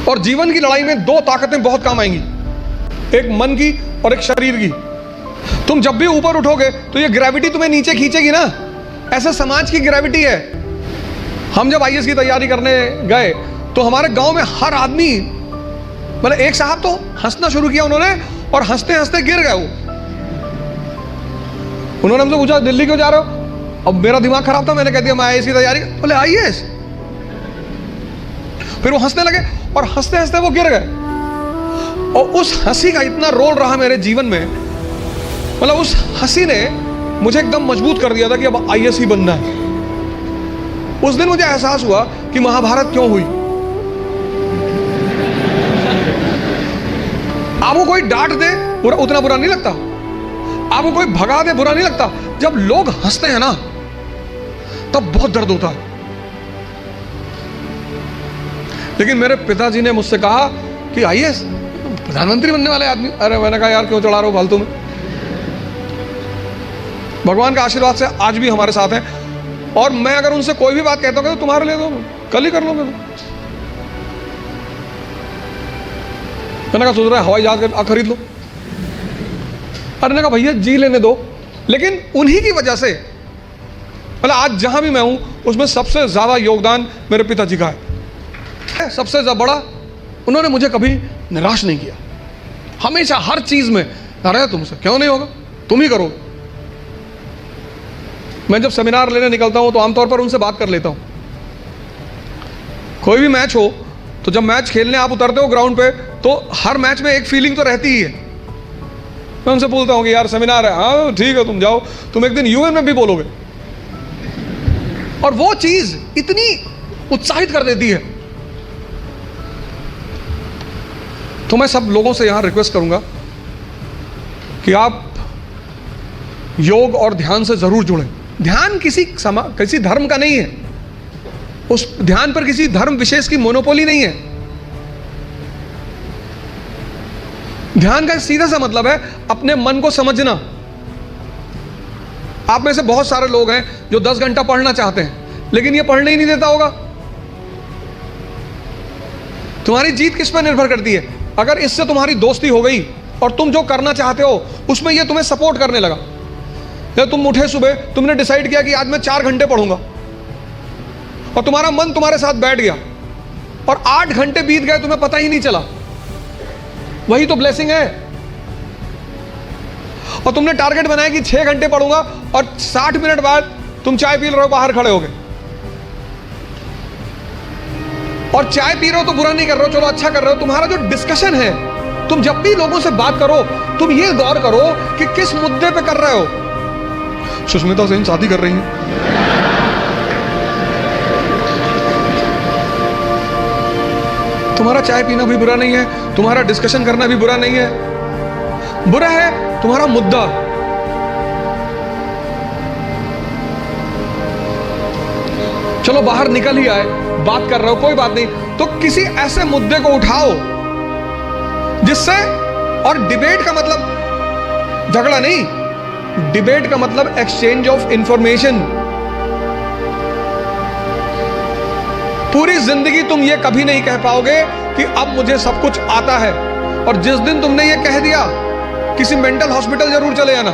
और जीवन की लड़ाई में दो ताकतें बहुत काम आएंगी, एक मन की और एक शरीर की। तुम जब भी ऊपर उठोगे तो ये ग्रेविटी तुम्हें नीचे खींचेगी ना, ऐसा समाज की ग्रेविटी है। हम जब आईएएस की तैयारी करने गए तो हमारे गांव में हर आदमी, मतलब एक साहब तो हंसना शुरू किया उन्होंने, और हंसते हंसते गिर गए वो। उन्होंने हमसे पूछा दिल्ली क्यों जा रहे हो? अब मेरा दिमाग खराब था, मैंने कह दिया मैं आईएएस की तैयारी। बोले आईएएस? फिर वो हंसने लगे और हंसते हंसते वो गिर गए। और उस हंसी का इतना रोल रहा मेरे जीवन में, मतलब उस हंसी ने मुझे एकदम मजबूत कर दिया था कि अब आईएएस ही बनना है। उस दिन मुझे एहसास हुआ कि महाभारत क्यों हुई। आपको कोई डांट दे उतना बुरा नहीं लगता, आपको कोई भगा दे बुरा नहीं लगता, जब लोग हंसते हैं ना तब बहुत दर्द होता है। लेकिन मेरे पिताजी ने मुझसे कहा कि आईएएस प्रधानमंत्री बनने वाले आदमी। अरे मैंने कहा यार क्यों चढ़ा रहे हो फालतू में। भगवान का आशीर्वाद से आज भी हमारे साथ हैं, और मैं अगर उनसे कोई भी बात कहता हूँ तो तुम्हारे लिए तो कल ही कर लोगे। मैंने कहा सोच रहा है हवाई जहाज खरीद लो। अरे ने कहा भैया जी लेने दो। लेकिन उन्हीं की वजह से मतलब आज जहां भी मैं हूं उसमें सबसे ज्यादा योगदान मेरे पिताजी का है, सबसे ज्यादा बड़ा। उन्होंने मुझे कभी निराश नहीं किया, हमेशा हर चीज में अरे तुमसे क्यों नहीं होगा, तुम ही करो। मैं जब सेमिनार लेने निकलता हूं तो आमतौर पर उनसे बात कर लेता हूं। कोई भी मैच हो तो जब मैच खेलने आप उतरते हो ग्राउंड पे तो हर मैच में एक फीलिंग तो रहती ही है। मैं उनसे बोलता हूं कि यार सेमिनार है, हाँ ठीक है तुम जाओ, तुम एक दिन यूएन में भी बोलोगे। और वो चीज इतनी उत्साहित कर देती है। तो मैं सब लोगों से यहां रिक्वेस्ट करूंगा कि आप योग और ध्यान से जरूर जुड़ें। ध्यान किसी धर्म का नहीं है, उस ध्यान पर किसी धर्म विशेष की मोनोपोली नहीं है। ध्यान का सीधा सा मतलब है अपने मन को समझना। आप में से बहुत सारे लोग हैं जो 10 घंटा पढ़ना चाहते हैं लेकिन ये पढ़ने ही नहीं देता होगा। तुम्हारी जीत किस पर निर्भर करती है? अगर इससे तुम्हारी दोस्ती हो गई और तुम जो करना चाहते हो उसमें ये तुम्हें सपोर्ट करने लगा, या तुम उठे सुबह, तुमने डिसाइड किया कि आज मैं 4 घंटे पढ़ूंगा और तुम्हारा मन तुम्हारे साथ बैठ गया और 8 घंटे बीत गए तुम्हें पता ही नहीं चला, वही तो ब्लेसिंग है। और तुमने टारगेट बनाया कि 6 घंटे पढ़ूंगा और 60 मिनट बाद तुम चाय पी रहे हो, बाहर खड़े हो गए। और चाय पी रहे हो तो बुरा नहीं कर रहे हो, चलो अच्छा कर रहे हो। तुम्हारा जो डिस्कशन है, तुम जब भी लोगों से बात करो तुम ये गौर करो कि किस मुद्दे पे कर रहे हो। सुष्मिता सेन शादी कर रही है, तुम्हारा चाय पीना भी बुरा नहीं है, तुम्हारा डिस्कशन करना भी बुरा नहीं है। बुरा है तुम्हारा मुद्दा। चलो बाहर निकल ही आए, बात कर रहे हो कोई बात नहीं, तो किसी ऐसे मुद्दे को उठाओ जिससे, और डिबेट का मतलब झगड़ा नहीं, डिबेट का मतलब एक्सचेंज ऑफ इंफॉर्मेशन। पूरी जिंदगी तुम ये कभी नहीं कह पाओगे कि अब मुझे सब कुछ आता है, और जिस दिन तुमने ये कह दिया किसी मेंटल हॉस्पिटल जरूर चले जाना।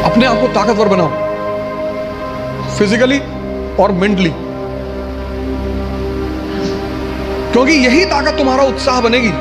अपने आप को ताकतवर बनाओ, फिजिकली और मेंटली, क्योंकि यही ताकत तुम्हारा उत्साह बनेगी।